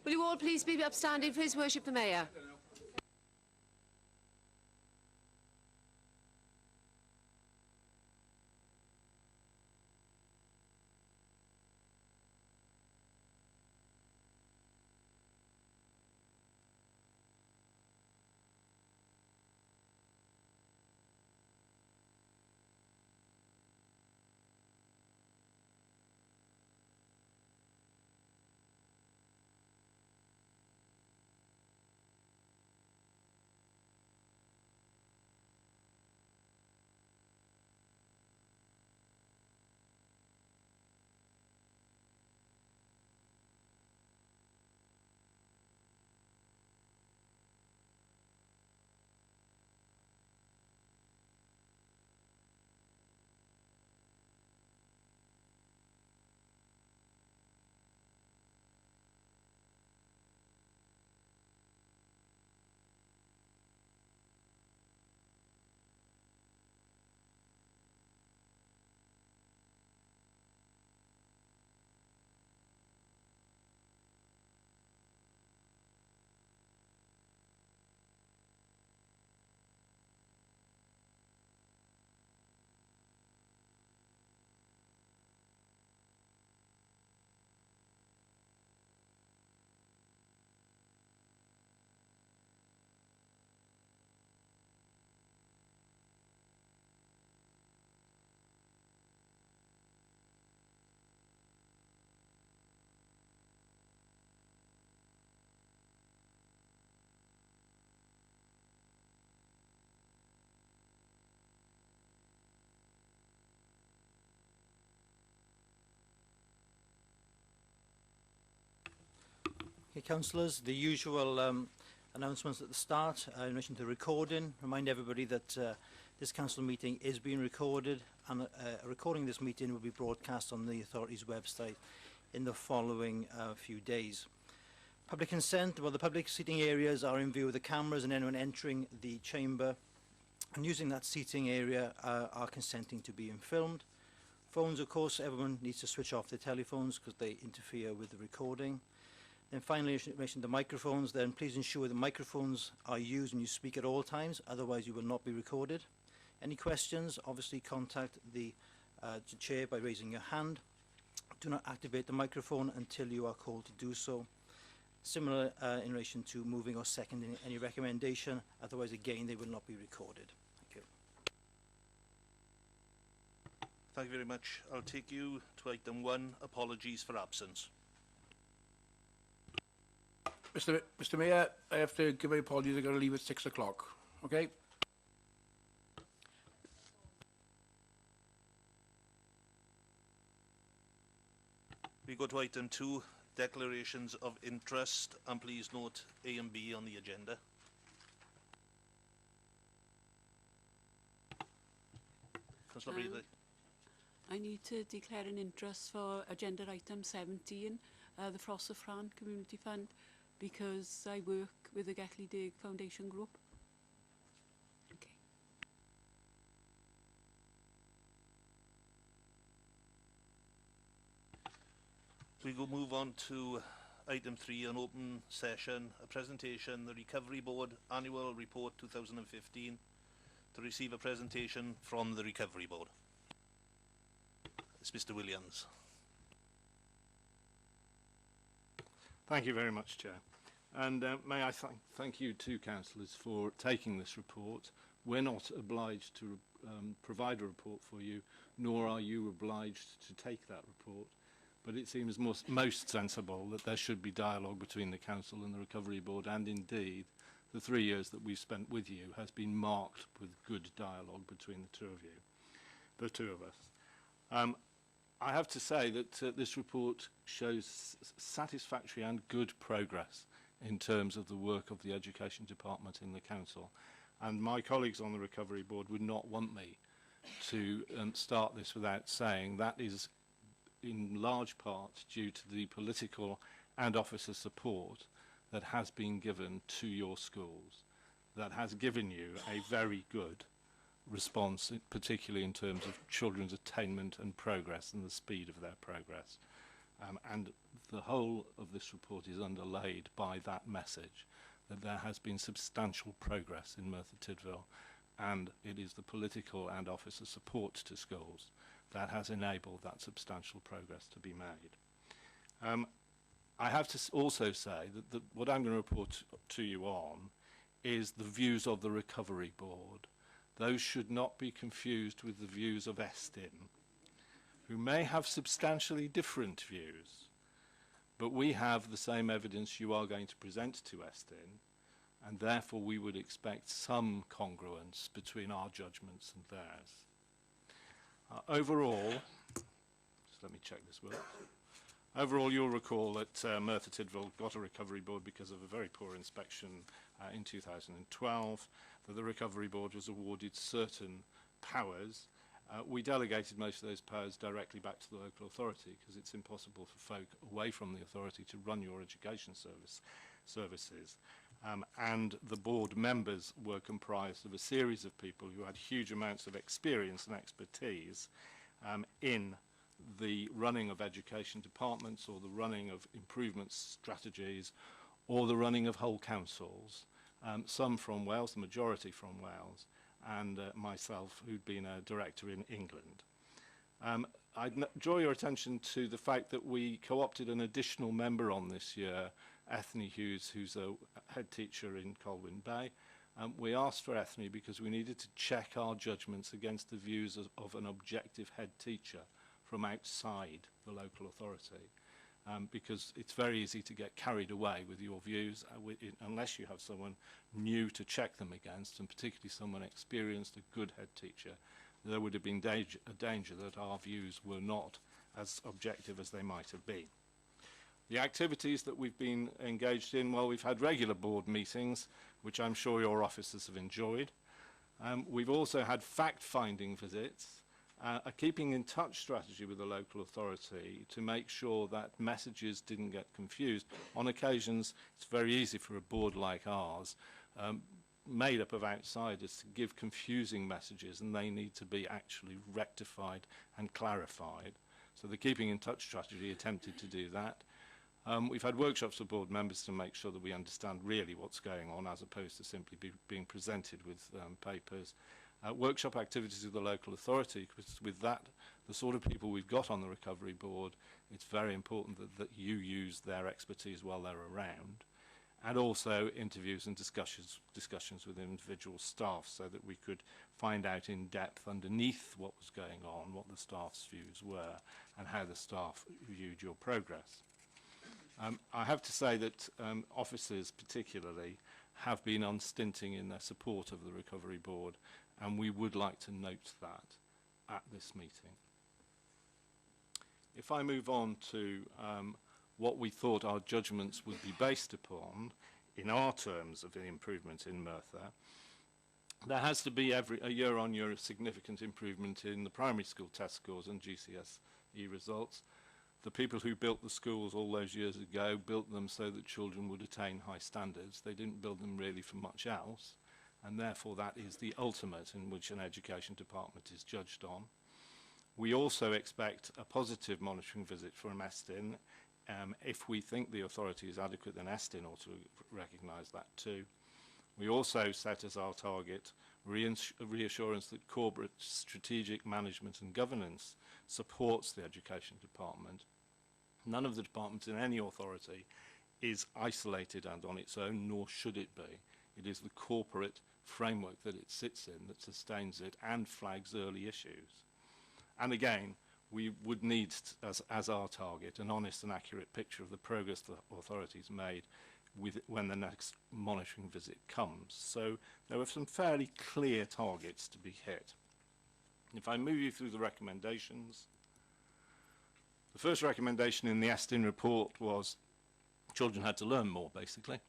Will you all please be upstanding for His Worship the Mayor? Okay, councillors, the usual announcements at the start in relation to recording. Remind everybody that this council meeting is being recorded, and a recording of this meeting will be broadcast on the authority's website in the following few days. Public consent. Well, the public seating areas are in view of the cameras, and anyone entering the chamber and using that seating area are consenting to being filmed. Phones, of course, everyone needs to switch off their telephones because they interfere with the recording. Then finally, in relation to microphones, then please ensure the microphones are used and you speak at all times, otherwise you will not be recorded. Any questions, obviously contact the chair by raising your hand. Do not activate the microphone until you are called to do so. Similar in relation to moving or seconding any recommendation, otherwise again they will not be recorded. Thank you. Thank you very much. I'll take you to item 1, apologies for absence. Mr. Mayor, I have to give my apologies. I'm going to leave at 6 o'clock. Okay? We go to item 2, declarations of interest, and please note A and B on the agenda. Councillor Breedley. I need to declare an interest for agenda item 17, the Frost of Fran Community Fund, because I work with the Gethley Dig Foundation Group. Okay. We will move on to item 3, an open session, a presentation, the Recovery Board Annual Report 2015, to receive a presentation from the Recovery Board. It's Mr. Williams. Thank you very much, Chair. And may I thank you too, councillors, for taking this report. We're not obliged to provide a report for you, nor are you obliged to take that report. But it seems most sensible that there should be dialogue between the council and the Recovery Board, and indeed the 3 years that we've spent with you has been marked with good dialogue between the two of you, the two of us. I have to say that this report shows satisfactory and good progress in terms of the work of the Education Department in the Council. And my colleagues on the Recovery Board would not want me to start this without saying that is in large part due to the political and officer support that has been given to your schools, that has given you a very good response, particularly in terms of children's attainment and progress and the speed of their progress. And the whole of this report is underlaid by that message, that there has been substantial progress in Merthyr Tydfil, and it is the political and officer support to schools that has enabled that substantial progress to be made. I have to also say that what I'm going to report to you on is the views of the Recovery Board. Those should not be confused with the views of Estin, who may have substantially different views, but we have the same evidence you are going to present to Estin, and therefore we would expect some congruence between our judgments and theirs. Overall, just let me check this works. Overall, you'll recall that Merthyr Tydfil got a Recovery Board because of a very poor inspection in 2012, that the Recovery Board was awarded certain powers. We delegated most of those powers directly back to the local authority because it's impossible for folk away from the authority to run your education services. And the board members were comprised of a series of people who had huge amounts of experience and expertise in the running of education departments, or the running of improvement strategies, or the running of whole councils, some from Wales, the majority from Wales, and myself, who'd been a director in England. I'd draw your attention to the fact that we co-opted an additional member on this year, Ethne Hughes, who's a head teacher in Colwyn Bay. We asked for Ethne because we needed to check our judgments against the views of an objective head teacher from outside the local authority, because it's very easy to get carried away with your views unless you have someone new to check them against, and particularly someone experienced, a good head teacher. There would have been a danger that our views were not as objective as they might have been. The activities that we've been engaged in, well, we've had regular board meetings, which I'm sure your officers have enjoyed. We've also had fact-finding visits, a keeping in touch strategy with the local authority to make sure that messages didn't get confused. On occasions, it's very easy for a board like ours, made up of outsiders, to give confusing messages, and they need to be actually rectified and clarified. So the keeping in touch strategy attempted to do that. We've had workshops for board members to make sure that we understand really what's going on, as opposed to simply being presented with papers. Workshop activities with the local authority, because with that, the sort of people we've got on the Recovery Board, it's very important that you use their expertise while they're around. And also interviews and discussions with individual staff, so that we could find out in depth underneath what was going on, what the staff's views were, and how the staff viewed your progress. I have to say that officers particularly have been unstinting in their support of the Recovery Board, and we would like to note that at this meeting. If I move on to what we thought our judgments would be based upon in our terms of the improvement in Merthyr, there has to be a year-on-year significant improvement in the primary school test scores and GCSE results. The people who built the schools all those years ago built them so that children would attain high standards. They didn't build them really for much else, and therefore that is the ultimate in which an education department is judged on. We also expect a positive monitoring visit from Estin. If we think the authority is adequate, then Estin ought to recognise that too. We also set as our target reassurance that corporate strategic management and governance supports the education department. None of the departments in any authority is isolated and on its own, nor should it be. It is the corporate framework that it sits in that sustains it and flags early issues. And again, we would need, as our target, an honest and accurate picture of the progress the authorities made when the next monitoring visit comes. So there are some fairly clear targets to be hit. If I move you through the recommendations, the first recommendation in the Estin report was children had to learn more, basically.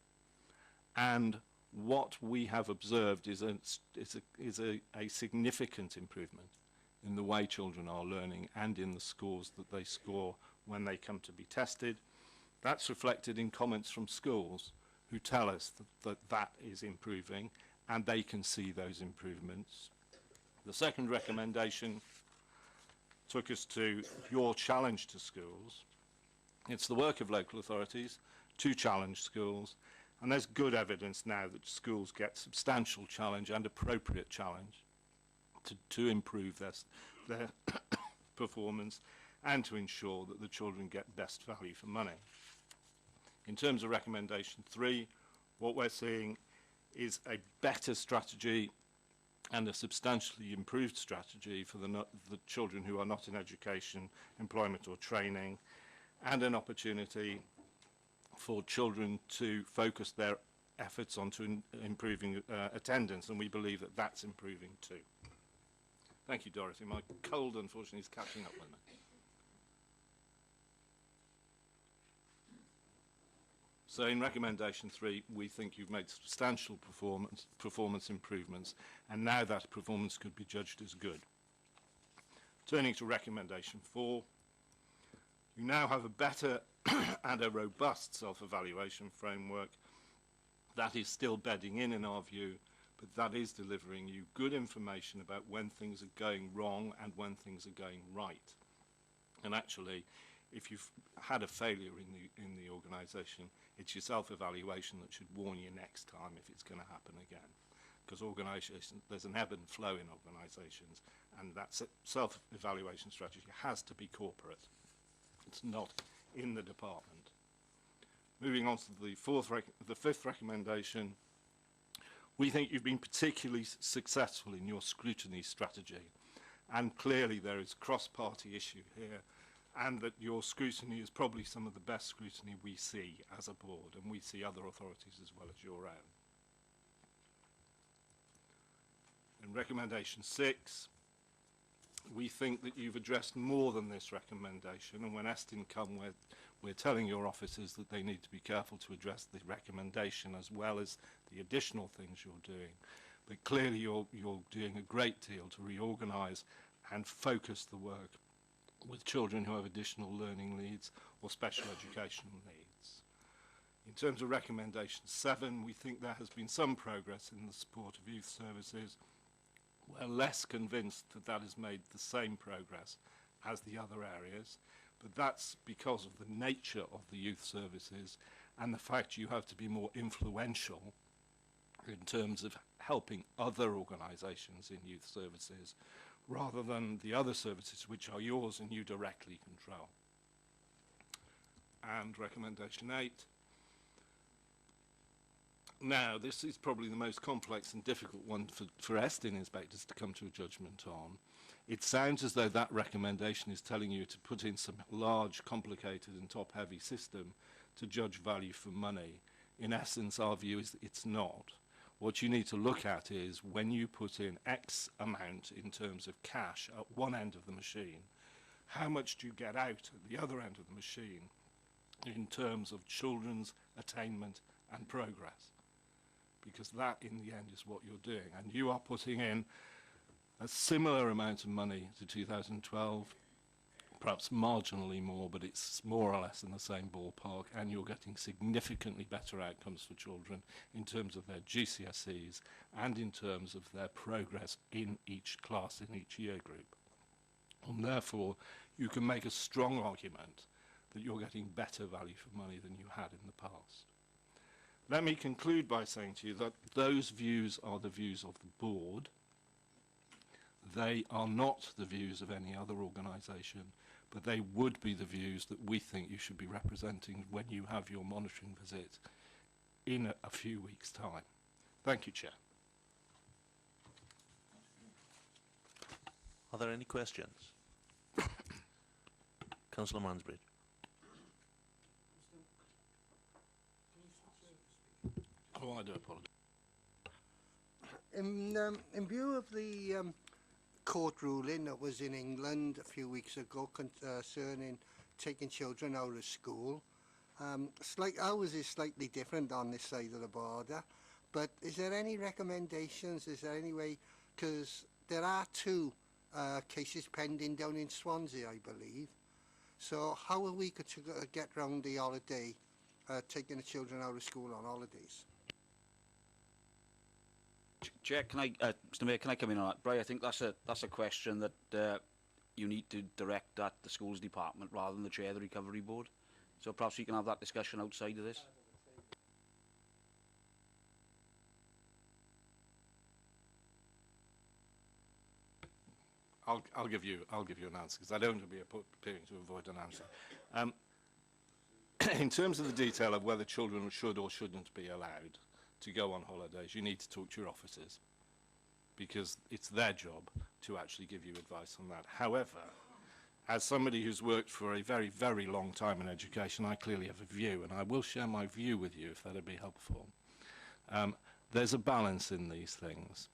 And what we have observed is a significant improvement in the way children are learning and in the scores that they score when they come to be tested. That's reflected in comments from schools who tell us that is improving, and they can see those improvements. The second recommendation took us to your challenge to schools, It's the work of local authorities to challenge schools, and there's good evidence now that schools get substantial challenge and appropriate challenge to improve their performance and to ensure that the children get best value for money. In terms of recommendation 3, what we're seeing is a better strategy and a substantially improved strategy for the children who are not in education, employment or training, and an opportunity for children to focus their efforts onto improving attendance, and we believe that that's improving too. Thank you, Dorothy. My cold, unfortunately, is catching up with me. So in recommendation 3, we think you've made substantial performance improvements, and now that performance could be judged as good. Turning to recommendation 4, you now have a better and a robust self-evaluation framework that is still bedding in our view, but that is delivering you good information about when things are going wrong and when things are going right. And actually, if you've had a failure in the organisation, it's your self-evaluation that should warn you next time if it's going to happen again. Because there's an ebb and flow in organisations, and that self-evaluation strategy has to be corporate. It's not in the department. Moving on to the fifth recommendation, we think you've been particularly successful in your scrutiny strategy, and clearly there is cross-party issue here, and that your scrutiny is probably some of the best scrutiny we see as a board, and we see other authorities as well as your own. In recommendation 6, we think that you've addressed more than this recommendation, and when Estin come, we're telling your officers that they need to be careful to address the recommendation as well as the additional things you're doing. But clearly you're doing a great deal to reorganise and focus the work with children who have additional learning needs or special educational needs. In terms of recommendation 7, we think there has been some progress in the support of youth services. We're less convinced that that has made the same progress as the other areas, but that's because of the nature of the youth services and the fact you have to be more influential in terms of helping other organisations in youth services rather than the other services which are yours and you directly control. And recommendation 8. Now, this is probably the most complex and difficult one for Estin inspectors to come to a judgment on. It sounds as though that recommendation is telling you to put in some large, complicated and top-heavy system to judge value for money. In essence, our view is that it's not. What you need to look at is when you put in X amount in terms of cash at one end of the machine, how much do you get out at the other end of the machine in terms of children's attainment and progress? Because that, in the end, is what you're doing. And you are putting in a similar amount of money to 2012, perhaps marginally more, but it's more or less in the same ballpark, and you're getting significantly better outcomes for children in terms of their GCSEs and in terms of their progress in each class, in each year group. And therefore, you can make a strong argument that you're getting better value for money than you had in the past. Let me conclude by saying to you that those views are the views of the board. They are not the views of any other organisation, but they would be the views that we think you should be representing when you have your monitoring visit in a few weeks' time. Thank you, Chair. Are there any questions? Councillor Mansbridge. Oh, I do apologise. In view of the court ruling that was in England a few weeks ago concerning taking children out of school, ours is slightly different on this side of the border, but is there any recommendations, is there any way, because there are 2 cases pending down in Swansea, I believe, so how are we going to get round the holiday, taking the children out of school on holidays? Chair, Mr. Mayor, can I come in on that? Brian, I think that's a question that you need to direct at the schools department rather than the chair of the recovery board. So perhaps we can have that discussion outside of this. I'll give you an answer, because I don't want to be appearing to avoid an answer. In terms of the detail of whether children should or shouldn't be allowed to go on holidays, you need to talk to your officers, because it's their job to actually give you advice on that. However, as somebody who's worked for a very, very long time in education, I clearly have a view, and I will share my view with you if that would be helpful. There's a balance in these things,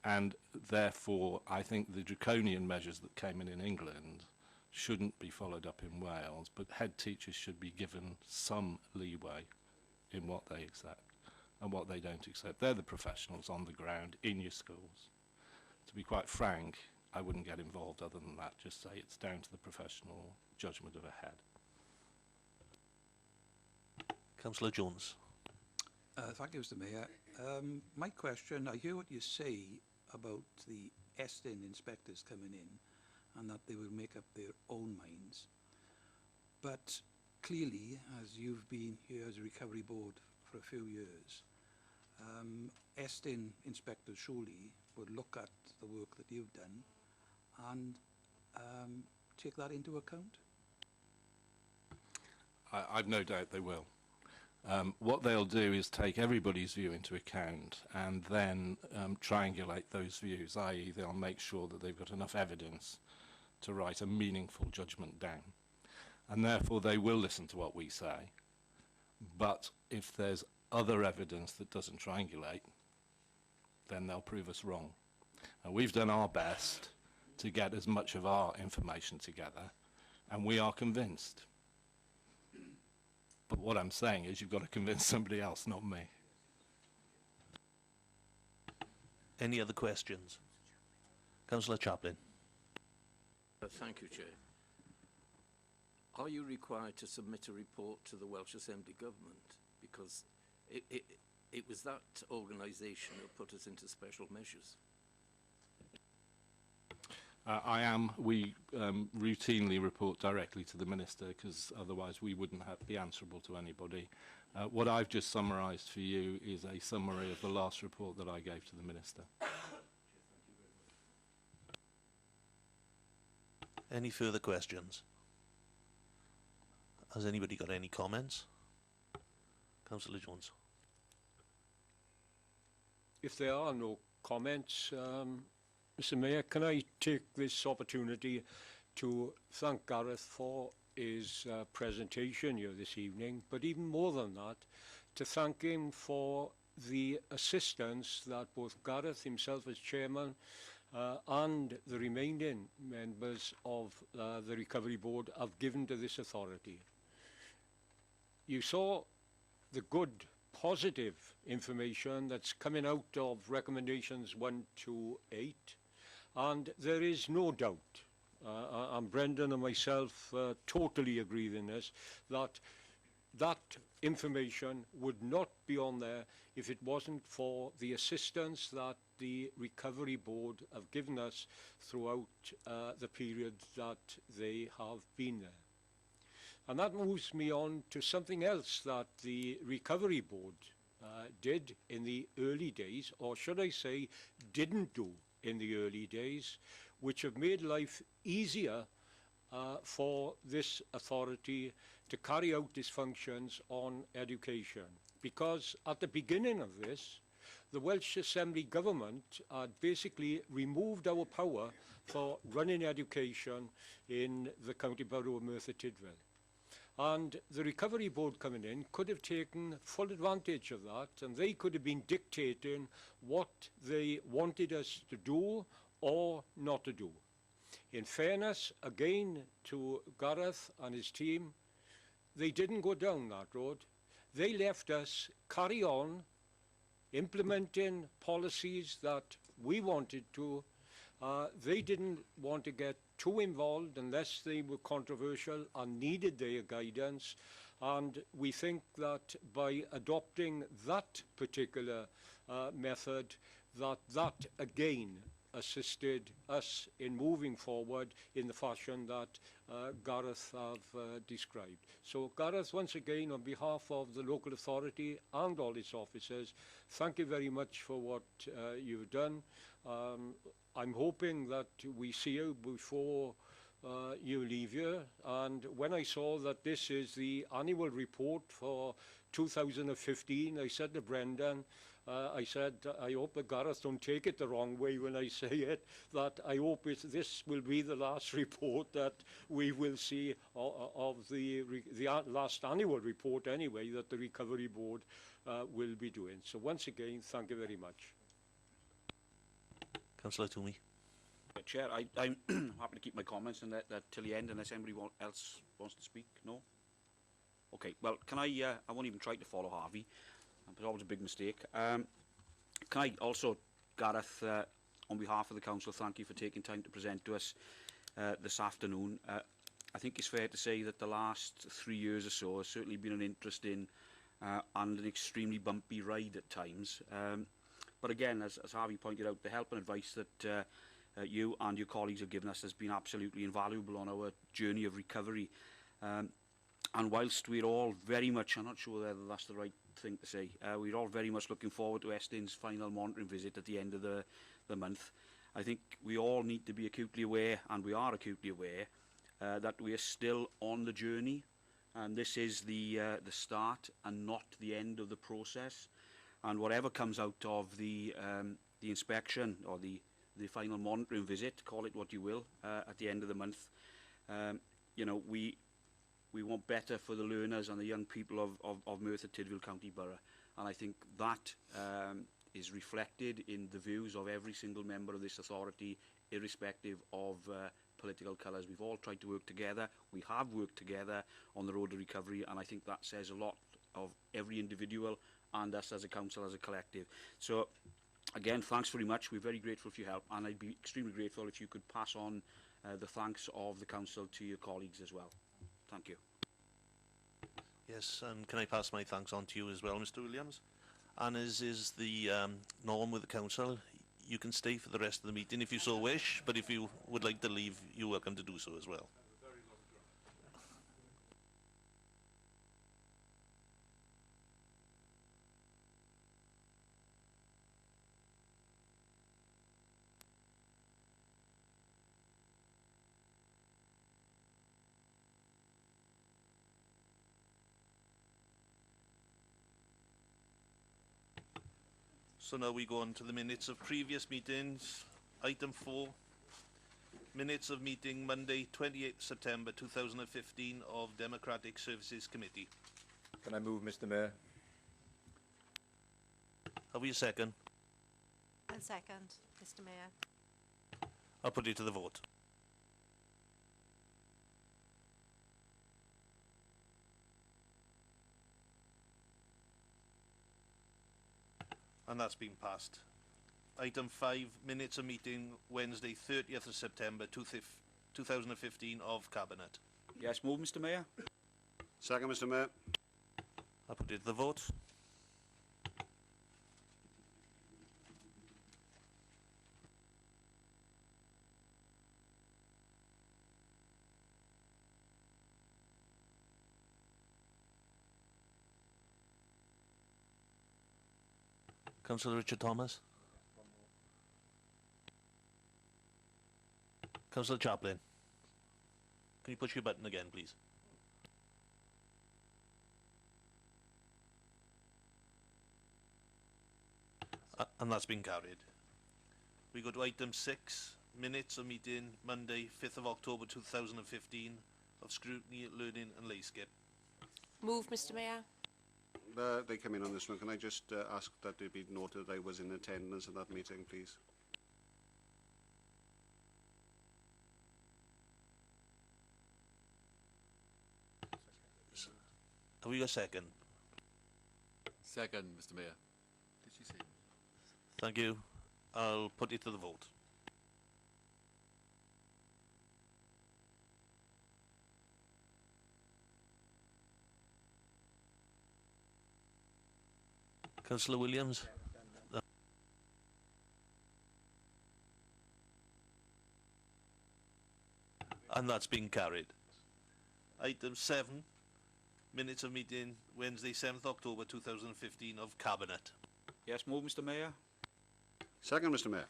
and therefore I think the draconian measures that came in England shouldn't be followed up in Wales, but head teachers should be given some leeway in what they accept and what they don't accept. They're the professionals on the ground in your schools. To be quite frank, I wouldn't get involved other than that. Just say it's down to the professional judgment of a head. Councillor Jones. Thank you, Mr Mayor. My question, I hear what you say about the Estin inspectors coming in and that they will make up their own minds. But clearly, as you've been here as a recovery board for a few years, Estin inspectors surely would look at the work that you've done and take that into account? I've no doubt they will. What they'll do is take everybody's view into account and then triangulate those views, i.e. they'll make sure that they've got enough evidence to write a meaningful judgment down. And therefore they will listen to what we say. But if there's other evidence that doesn't triangulate, then they'll prove us wrong. And we've done our best to get as much of our information together, and we are convinced. But what I'm saying is you've got to convince somebody else, not me. Any other questions? Councillor Chaplin. Thank you, Chair. Are you required to submit a report to the Welsh Assembly Government? Because it was that organisation that put us into special measures. I am. We routinely report directly to the Minister, because otherwise we wouldn't be answerable to anybody. What I've just summarised for you is a summary of the last report that I gave to the Minister. Any further questions? Has anybody got any comments? Councillor Jones. If there are no comments, Mr Mayor, can I take this opportunity to thank Gareth for his presentation here this evening, but even more than that, to thank him for the assistance that both Gareth himself as chairman and the remaining members of the Recovery Board have given to this authority. You saw the good, positive information that's coming out of recommendations 1 to 8, and there is no doubt, and Brendan and myself totally agree in this, that that information would not be on there if it wasn't for the assistance that the Recovery Board have given us throughout the period that they have been there. And that moves me on to something else that the Recovery Board did in the early days, or should I say didn't do in the early days, which have made life easier for this authority to carry out its functions on education. Because at the beginning of this, the Welsh Assembly Government had basically removed our power for running education in the County Borough of Merthyr Tydfil. And the Recovery Board coming in could have taken full advantage of that, and they could have been dictating what they wanted us to do or not to do. In fairness, again, to Gareth and his team, they didn't go down that road. They left us carry on implementing policies that we wanted to. They didn't want to get too involved unless they were controversial and needed their guidance. And we think that by adopting that particular method, that again assisted us in moving forward in the fashion that Gareth have described. So Gareth, once again, on behalf of the local authority and all its officers, thank you very much for what you've done. I'm hoping that we see you before you leave here, and when I saw that this is the annual report for 2015, I said to Brendan, I said, I hope that Gareth don't take it the wrong way when I say it, that I hope this will be the last report that we will see of the last annual report anyway, that the Recovery Board will be doing. So once again, thank you very much. Councillor Toomey. Chair, I'm happy to keep my comments and that till the end unless anybody else wants to speak. No? Okay, well, can I won't even try to follow Harvey. It's always a big mistake. Can I also, Gareth, on behalf of the Council, thank you for taking time to present to us this afternoon. I think it's fair to say that the last 3 years or so has certainly been an interesting and an extremely bumpy ride at times. But again, as Harvey pointed out, the help and advice that you and your colleagues have given us has been absolutely invaluable on our journey of recovery. And whilst we're all very much, I'm not sure whether that's the right thing to say, we're all very much looking forward to Estin's final monitoring visit at the end of the month, I think we all need to be acutely aware, and we are acutely aware, that we are still on the journey, and this is the start and not the end of the process. And whatever comes out of the inspection or the final monitoring visit, call it what you will, at the end of the month, you know, we want better for the learners and the young people of Merthyr Tydfil County Borough, and I think that is reflected in the views of every single member of this authority, irrespective of political colours. We've all tried to work together. We have worked together on the road to recovery, and I think that says a lot of every individual and us as a council, as a collective. So again, thanks very much. We're very grateful for your help, and I'd be extremely grateful if you could pass on the thanks of the council to your colleagues as well. Thank you. Yes, and can I pass my thanks on to you as well, Mr. Williams? And as is the norm with the council, you can stay for the rest of the meeting if you so wish, but if you would like to leave, you're welcome to do so as well. So now we go on to the minutes of previous meetings. Item 4, minutes of meeting Monday 28th September 2015 of Democratic Services Committee. Can I move, Mr. Mayor? Have we a second? I'll second, Mr. Mayor. I'll put it to the vote. And that's been passed. Item 5, minutes of meeting Wednesday 30th of September 2015 of Cabinet. Yes, move, Mr. Mayor. Second, Mr. Mayor. I'll put it to the vote. Councillor Richard Thomas. Councillor Chaplin. Can you push your button again, please? And that's been carried. We go to item 6, minutes of meeting Monday 5th of October 2015 of Scrutiny, Learning and Layskip. Move, Mr. Mayor. They come in on this one. Can I just ask that it be noted that I was in attendance at that meeting, please? Have we got a second? Second, Mr. Mayor. Did she say? Thank you. I'll put it to the vote. Councillor Williams. And that's been carried. Item 7, minutes of meeting Wednesday 7th October 2015 of Cabinet. Yes, move, Mr Mayor. Second, Mr Mayor.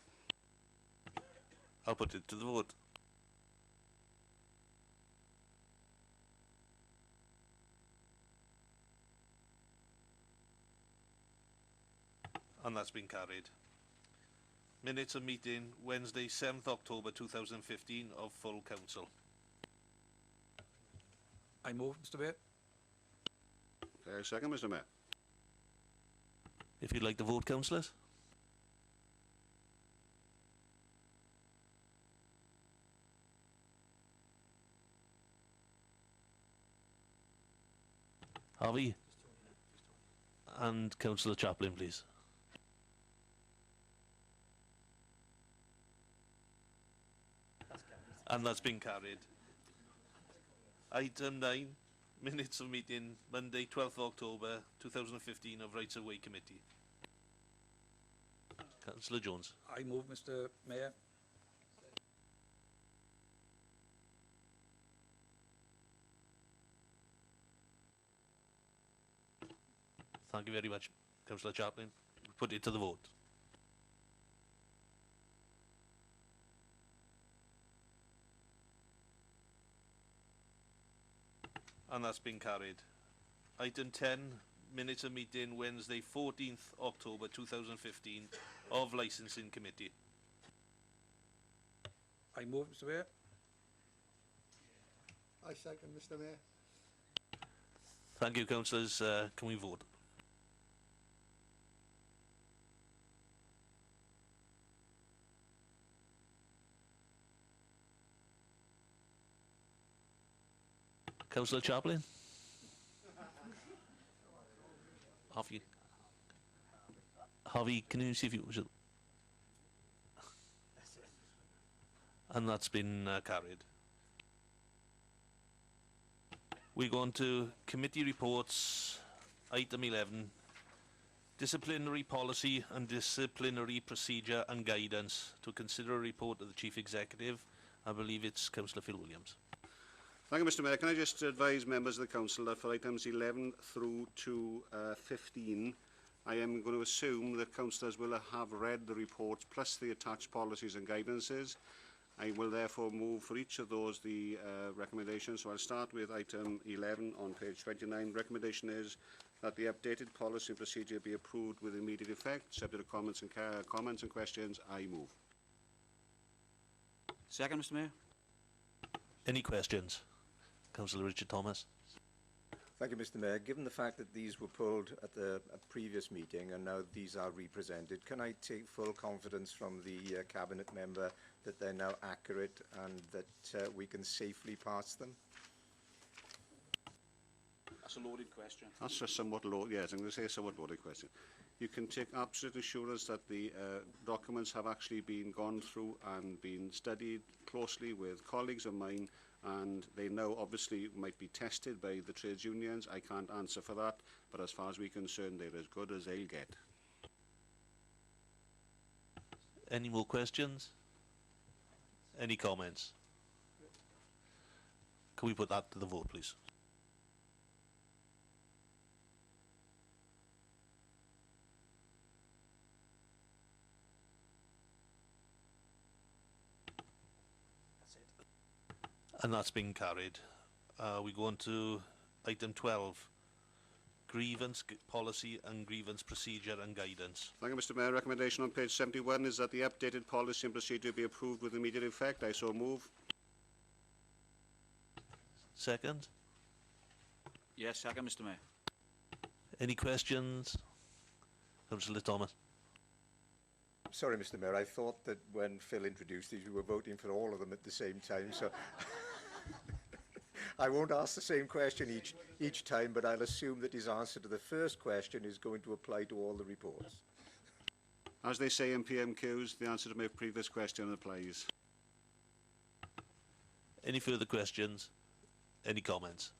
I'll put it to the vote. And that's been carried. Minutes of meeting Wednesday 7th October 2015 of full council. I move, Mr Mayor. Second, Mr Mayor. If you'd like to vote, councillors. Harvey? And Councillor Chaplin, please. And that's been carried. Item 9, minutes of meeting Monday 12th October 2015 of Rights of Way Committee. Councillor Jones. I move, Mr Mayor. Thank you very much, Councillor Chaplin. Put it to the vote. And that's been carried. Item 10, minutes of meeting Wednesday 14th October 2015 of Licensing Committee. I move, Mr Mayor. I second, Mr Mayor. Thank you, councillors. Can we vote? Councillor Chaplin? Harvey, can you see if you... And that's been carried. We go on to committee reports. Item 11. Disciplinary policy and disciplinary procedure and guidance. To consider a report of the Chief Executive. I believe it's Councillor Phil Williams. Thank you, Mr Mayor. Can I just advise members of the Council that for items 11 through to 15, I am going to assume that councillors will have read the reports plus the attached policies and guidances. I will therefore move for each of those the recommendations. So I'll start with item 11 on page 29. Recommendation is that the updated policy and procedure be approved with immediate effect, subject to comments and questions. I move. Second, Mr Mayor. Any questions? Councillor Richard Thomas. Thank you, Mr Mayor. Given the fact that these were pulled at the previous meeting and now these are represented, can I take full confidence from the Cabinet member that they're now accurate and that we can safely pass them? That's a loaded question. That's a somewhat loaded, yes, I'm going to say a somewhat loaded question. You can take absolute assurance that the documents have actually been gone through and been studied closely with colleagues of mine, and they now obviously might be tested by the trades unions. I can't answer for that, but as far as we're concerned, they're as good as they'll get. Any more questions? Any comments? Can we put that to the vote, please? And that's been carried. We go on to item 12, grievance policy and grievance procedure and guidance. Thank you, Mr Mayor. Recommendation on page 71 is that the updated policy and procedure be approved with immediate effect. I so move. Second? Yes, second, Mr Mayor. Any questions? Councillor Thomas. Sorry, Mr Mayor, I thought that when Phil introduced these, we were voting for all of them at the same time, so I won't ask the same question each time, but I'll assume that his answer to the first question is going to apply to all the reports. As they say in PMQs, the answer to my previous question applies. Any further questions? Any comments?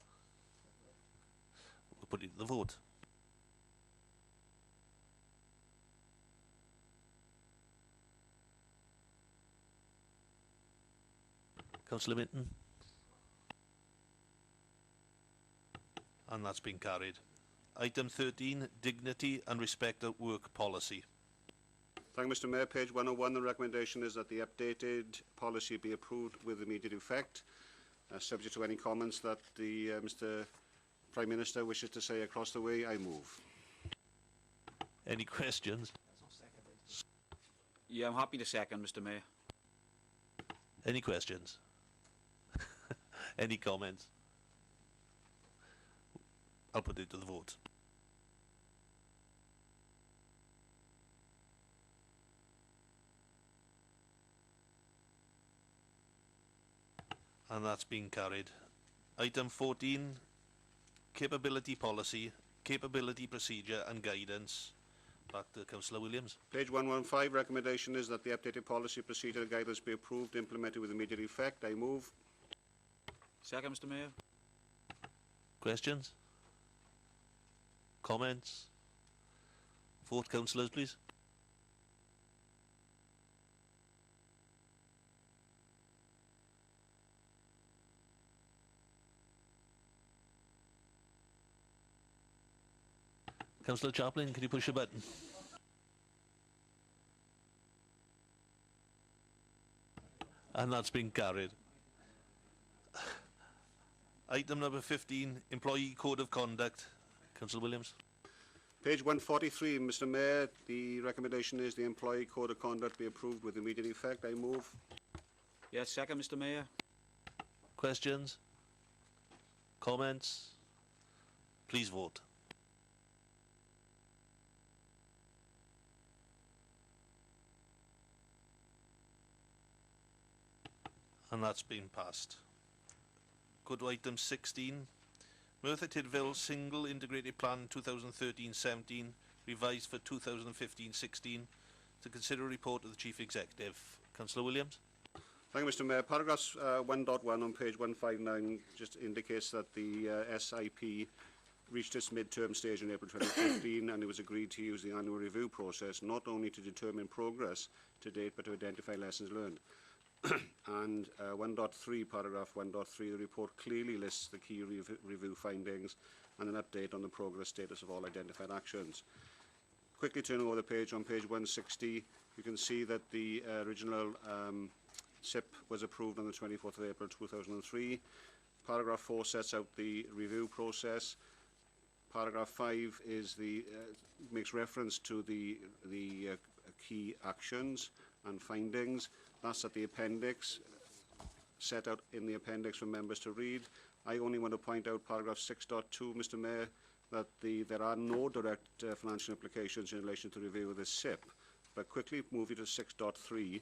We'll put it to the vote. Councillor Minton. And that's been carried. Item 13, dignity and respect at work policy. Thank you, Mr Mayor. Page 101, the recommendation is that the updated policy be approved with immediate effect, subject to any comments that the Mr Prime Minister wishes to say across the way. I move. Any questions? Yeah, I'm happy to second, Mr Mayor. Any questions? Any comments? I'll put it to the vote. And that's been carried. Item 14, capability policy, capability procedure and guidance. Back to Councillor Williams. Page 115, recommendation is that the updated policy, procedure and guidance be approved, implemented with immediate effect. I move. Second, Mr Mayor. Questions? Comments? Vote, councillors, please. Councillor Chaplin, can you push a button? And that's been carried. Item number 15, employee code of conduct. Councillor Williams. Page 143, Mr Mayor, the recommendation is the employee code of conduct be approved with immediate effect. I move. Yes, second, Mr Mayor. Questions? Comments? Please vote. And that's been passed. Go to item 16. Merthyr Tydfil Single Integrated Plan 2013-17, revised for 2015-16, to consider a report of the Chief Executive. Councillor Williams. Thank you, Mr Mayor. Paragraph 1.1 on page 159 just indicates that the SIP reached its mid-term stage in April 2015 and it was agreed to use the annual review process not only to determine progress to date but to identify lessons learned. And 1.3, paragraph 1.3, the report clearly lists the key review findings and an update on the progress status of all identified actions. Quickly turning over the page, on page 160, you can see that the original SIP was approved on the 24th of April 2003. Paragraph 4 sets out the review process. Paragraph 5 is makes reference to the key actions and findings. That's at the appendix, set out in the appendix for members to read. I only want to point out paragraph 6.2, Mr Mayor, that there are no direct financial implications in relation to the review of this SIP. But quickly moving to 6.3,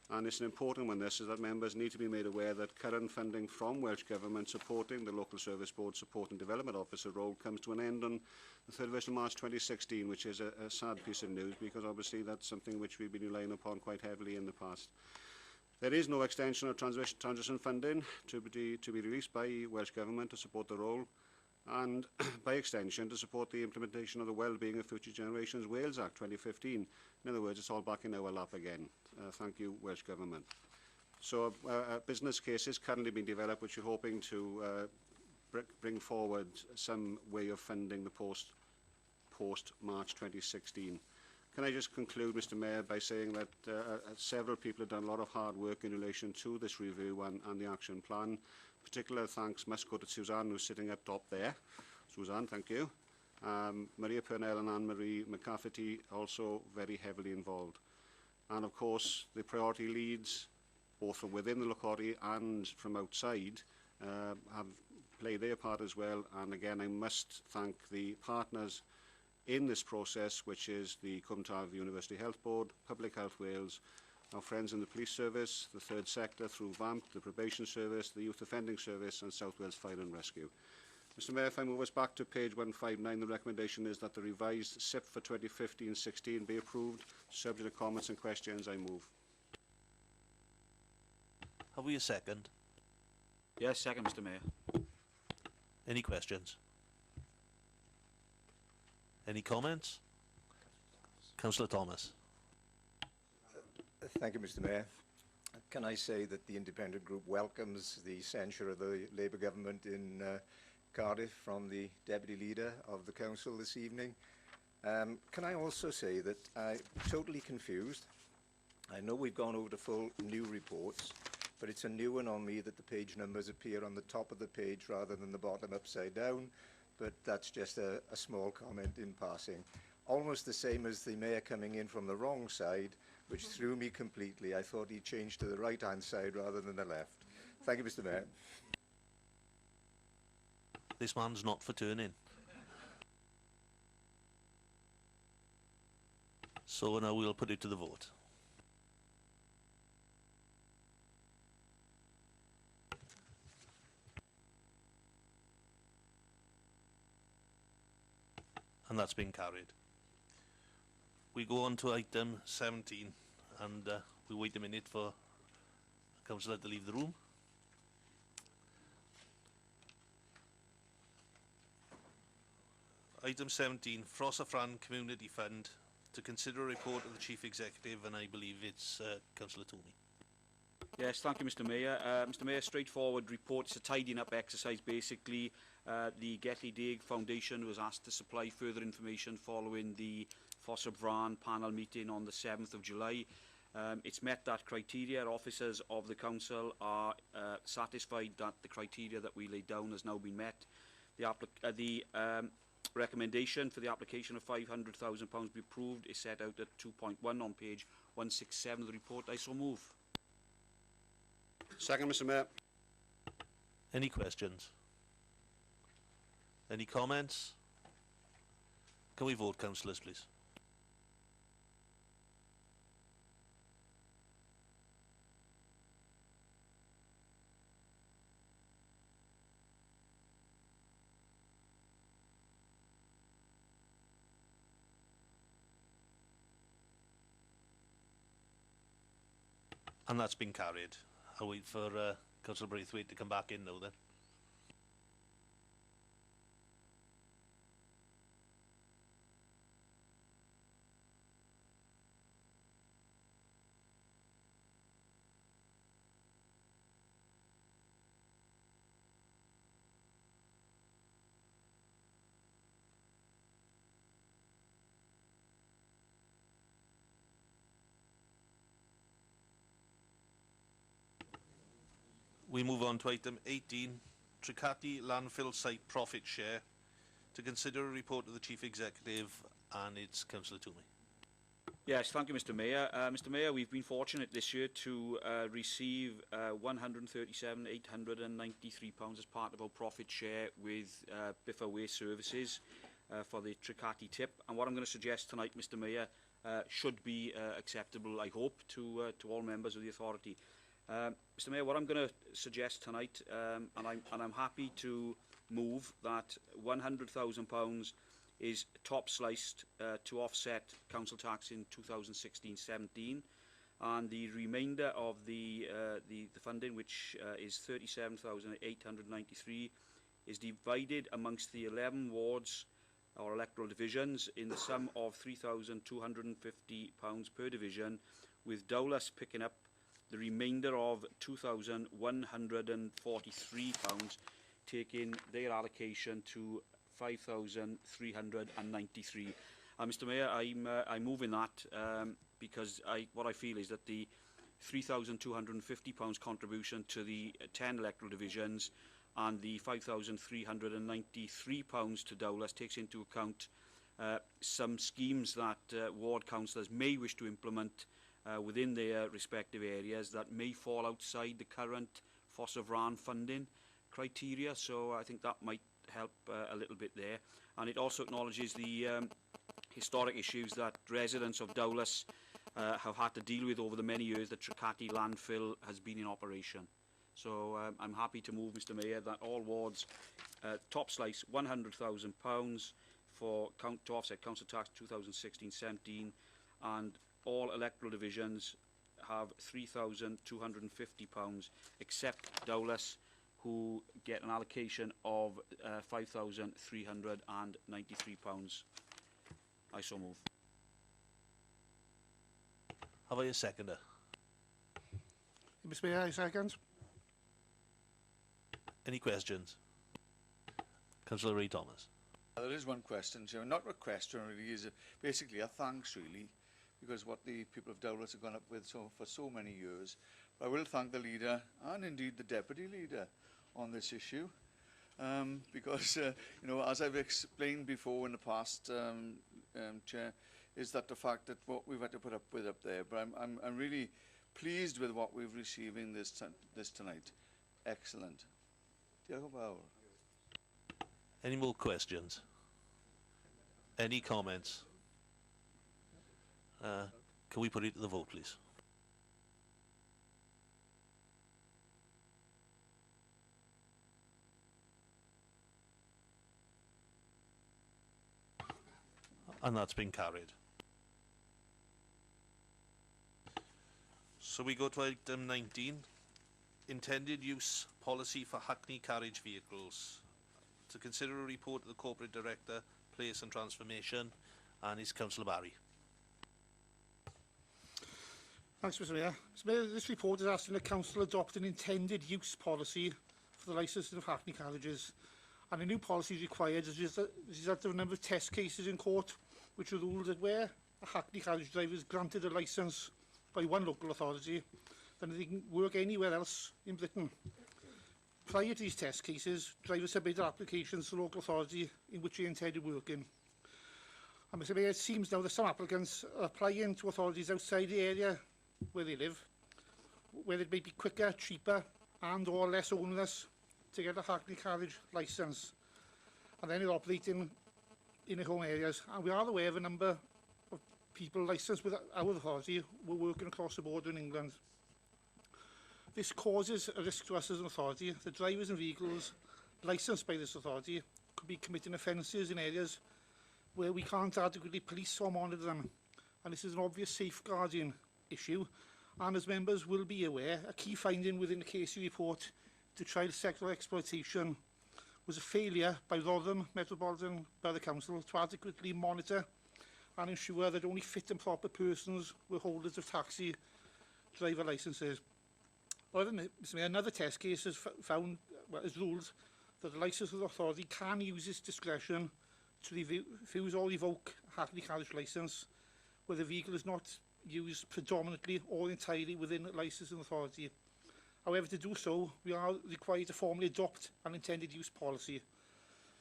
and it's an important one, this is that members need to be made aware that current funding from Welsh Government supporting the Local Service Board Support and Development Officer role comes to an end on the 31st of March 2016, which is a sad piece of news because obviously that's something which we've been relying upon quite heavily in the past. There is no extension of transition funding to be released by Welsh Government to support the role and by extension to support the implementation of the Wellbeing of Future Generations Wales Act 2015. In other words, it's all back in our lap again. Thank you, Welsh Government. So a business case is currently being developed which we're hoping to bring forward some way of funding the post-March 2016. Can I just conclude, Mr Mayor, by saying that several people have done a lot of hard work in relation to this review and the action plan. Particular thanks must go to Suzanne, who's sitting up top there. Suzanne, thank you. Maria Purnell and Anne-Marie McCafferty also very heavily involved. And of course, the priority leads, both from within the locality and from outside, have played their part as well. And again, I must thank the partners in this process, which is the Cwm Taf University Health Board, Public Health Wales, our friends in the police service, the third sector through VAMP, the probation service, the youth offending service and South Wales Fire and Rescue. Mr Mayor, if I move us back to page 159, the recommendation is that the revised SIP for 2015-16 be approved. Subject to comments and questions, I move. Have we a second? Yes, second, Mr Mayor. Any questions? Any comments? Councillor Thomas. Thank you, Mr Mayor. Can I say that the independent group welcomes the censure of the Labour government in Cardiff from the Deputy Leader of the Council this evening. Can I also say that I'm totally confused. I know we've gone over the full new reports, but it's a new one on me that the page numbers appear on the top of the page rather than the bottom upside down, but that's just a small comment in passing. Almost the same as the Mayor coming in from the wrong side, which threw me completely. I thought he changed to the right-hand side rather than the left. Thank you, Mr. Mayor. This man's not for turning. So now we'll put it to the vote. And that's been carried. We go on to item 17, and we wait a minute for the councillor to leave the room. Item 17, Fran Community Fund, to consider a report of the Chief Executive, and I believe it's Councillor Toomey. Yes, thank you, Mr. Mayor. Mr. Mayor, straightforward report. It's a tidying up exercise, basically. The Gethley Dig Foundation was asked to supply further information following the Fran panel meeting on the 7th of July. It's met that criteria. Officers of the council are satisfied that the criteria that we laid down has now been met. The recommendation for the application of £500,000 be approved is set out at 2.1 on page 167 of the report. I so move. Second, Mr. Mayor. Any questions? Any comments? Can we vote, councillors, please? And that's been carried. I'll wait for Councillor Braithwaite to come back in now then. We move on to item 18, Tricati Landfill Site Profit Share, to consider a report of the Chief Executive, and it's Councillor Toomey. Yes, thank you, Mr. Mayor. Mr. Mayor, we've been fortunate this year to receive £137,893 as part of our profit share with Biffa Waste Services for the Tricati tip. And what I'm going to suggest tonight, Mr. Mayor, should be acceptable, I hope, to all members of the authority. Mr. Mayor, what I'm going to suggest tonight, and I'm happy to move that £100,000 is top sliced to offset council tax in 2016-17, and the remainder of the funding, which is 37,893, is divided amongst the 11 wards or electoral divisions in the sum of £3,250 per division, with Dowlas picking up the remainder of £2,143, taking their allocation to £5,393. Mr. Mayor, I'm moving that because what I feel is that the £3,250 contribution to the 10 electoral divisions and the £5,393 to Dowlas takes into account some schemes that ward councillors may wish to implement within their respective areas that may fall outside the current Fran funding criteria. So I think that might help a little bit there. And it also acknowledges the historic issues that residents of Dowlas have had to deal with over the many years that Tricati landfill has been in operation. So I'm happy to move, Mr. Mayor, that all wards top slice £100,000 to offset council tax 2016-17, and all electoral divisions have £3,250, except Dowlas, who get an allocation of £5,393. I so move. Have I a seconder? Mr. Mayor, I second. Any questions? Councillor Ray Thomas. There is one question, Chairman. Not a question, really, is basically a thanks, really, because what the people of Dowlais have gone up with for so many years. But I will thank the leader and indeed the deputy leader on this issue, because you know, as I've explained before in the past, Chair, is that the fact that what we've had to put up with up there. But I'm really pleased with what we're receiving this tonight. Excellent. Diolch yn fawr. Any more questions? Any comments? Can we put it to the vote, please? And that's been carried. So we go to item 19, intended use policy for Hackney carriage vehicles. To consider a report of the Corporate Director, Place and Transformation, and is Councillor Barry. Thanks, Mr Mayor. Mr Mayor, this report is asking the Council adopt an intended use policy for the licensing of Hackney carriages. And a new policy is required as a result of a number of test cases in court, which are ruled that where a Hackney carriage driver is granted a licence by one local authority, then they can work anywhere else in Britain. Prior to these test cases, drivers submitted applications to the local authority in which they intended working. And Mr Mayor, it seems now that some applicants are applying to authorities outside the area where they live, where it may be quicker, cheaper and or less onerous to get a Hackney carriage licence. And then they're operating in their home areas. And we are aware of a number of people licensed with our authority who are working across the border in England. This causes a risk to us as an authority. The drivers and vehicles licensed by this authority could be committing offences in areas where we can't adequately police or monitor them. And this is an obvious safeguarding issue. And as members will be aware, a key finding within the Casey report to child sexual exploitation was a failure by Rotherham Metropolitan Borough Council to adequately monitor and ensure that only fit and proper persons were holders of taxi driver licences. However, Mr Mayor, another test case has has ruled that the licensing authority can use its discretion to refuse or revoke a Hackney carriage licence where the vehicle is not used predominantly or entirely within the licensing authority. However, to do so, we are required to formally adopt an intended use policy.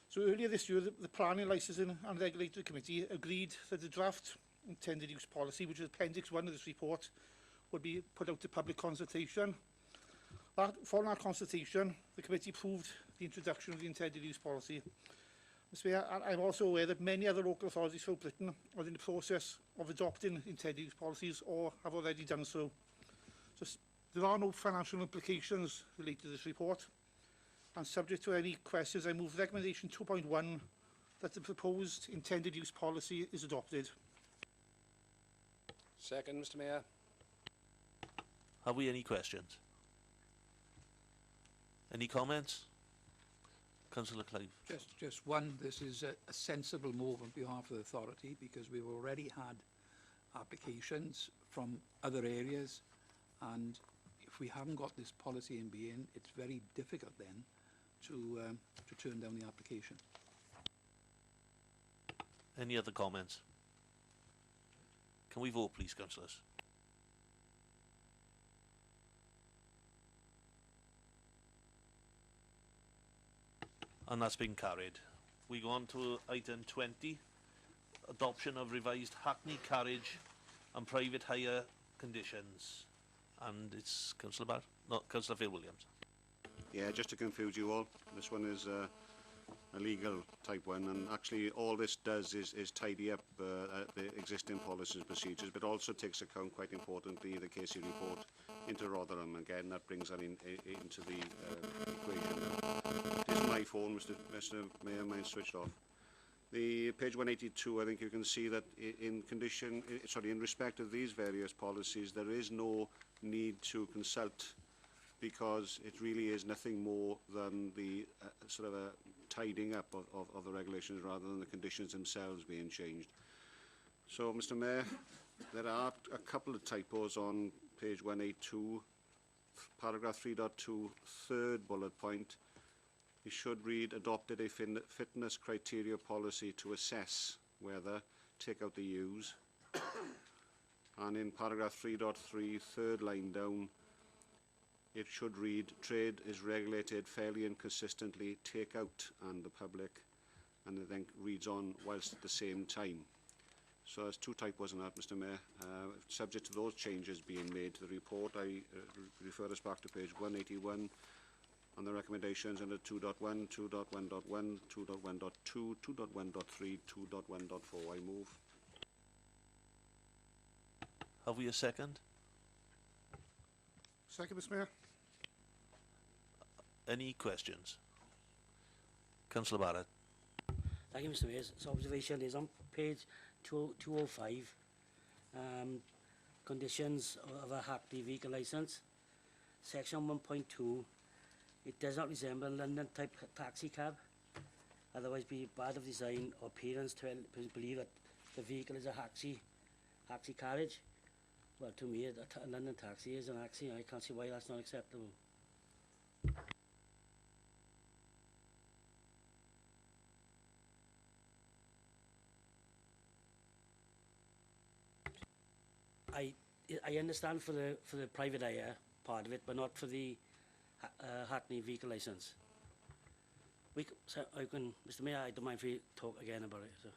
So earlier this year, the Planning, Licensing and Regulatory Committee agreed that the draft intended use policy, which is Appendix 1 of this report, would be put out to public consultation. Following our consultation, the committee approved the introduction of the intended use policy. Mr Mayor, I'm also aware that many other local authorities throughout Britain are in the process of adopting intended use policies or have already done so. There are no financial implications related to this report. And subject to any questions, I move recommendation 2.1 that the proposed intended use policy is adopted. Second, Mr Mayor. Have we any questions? Any comments? Councillor Clive. Just one. This is a sensible move on behalf of the authority because we've already had applications from other areas, and if we haven't got this policy in being, it's very difficult then to turn down the application. Any other comments? Can we vote, please, councillors? And that's been carried. We go on to item 20, adoption of revised Hackney carriage and private hire conditions. And it's Councillor Barr? No, Councillor Phil Williams. Yeah, just to confuse you all, this one is a legal type one, and actually all this does is tidy up the existing policies and procedures, but also takes account, quite importantly, the Casey report into Rotherham. Again, that brings that into the equation. This is my phone, Mr Mayor, mine's switched off. The page 182, I think you can see that in respect of these various policies, there is no need to consult, because it really is nothing more than the sort of a tidying up of the regulations rather than the conditions themselves being changed. So, Mr Mayor, there are a couple of typos on page 182, paragraph 3.2, third bullet point. it should read adopted a fitness criteria policy to assess whether, take out the use. And in paragraph 3.3, third line down, it should read trade is regulated fairly and consistently, take out and the public, and it then reads on whilst at the same time. So there's two typos in that, Mr Mayor. Subject to those changes being made to the report, I refer us back to page 181 and the recommendations under 2.1, 2.1.1, 2.1.2, 2.1.3, 2.1.4. I move. Have we a second? Second, Mr Mayor. Any questions? Councillor Barrett. Thank you, Mr Mayor. So observation is on page 205, conditions of a Hackney vehicle licence, section 1.2. It does not resemble a London type taxi cab, otherwise be bad of design or appearance to believe that the vehicle is a taxi carriage. Well, to me, a London taxi is an taxi. I can't see why that's not acceptable. I understand for the private hire part of it, but not for the Hackney vehicle licence. So Mr Mayor, I don't mind if we talk again about it. So,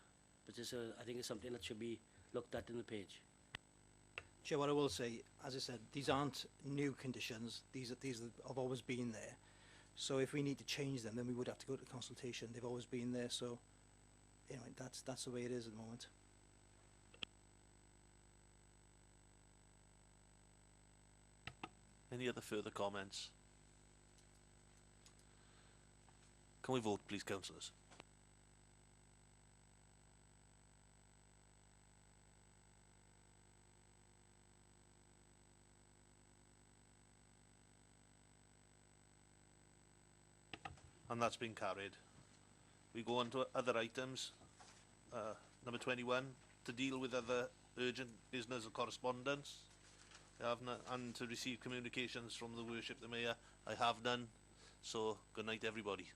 but I think it's something that should be looked at in the page. Chair, what I will say, as I said, these aren't new conditions. These have always been there. So if we need to change them, then we would have to go to consultation. They've always been there. So anyway, that's the way it is at the moment. Any other further comments? Can we vote, please, councillors? And that's been carried. We go on to other items. Number 21, to deal with other urgent business or correspondence. I have none, and to receive communications from the Worship the Mayor. I have none. So, good night, everybody.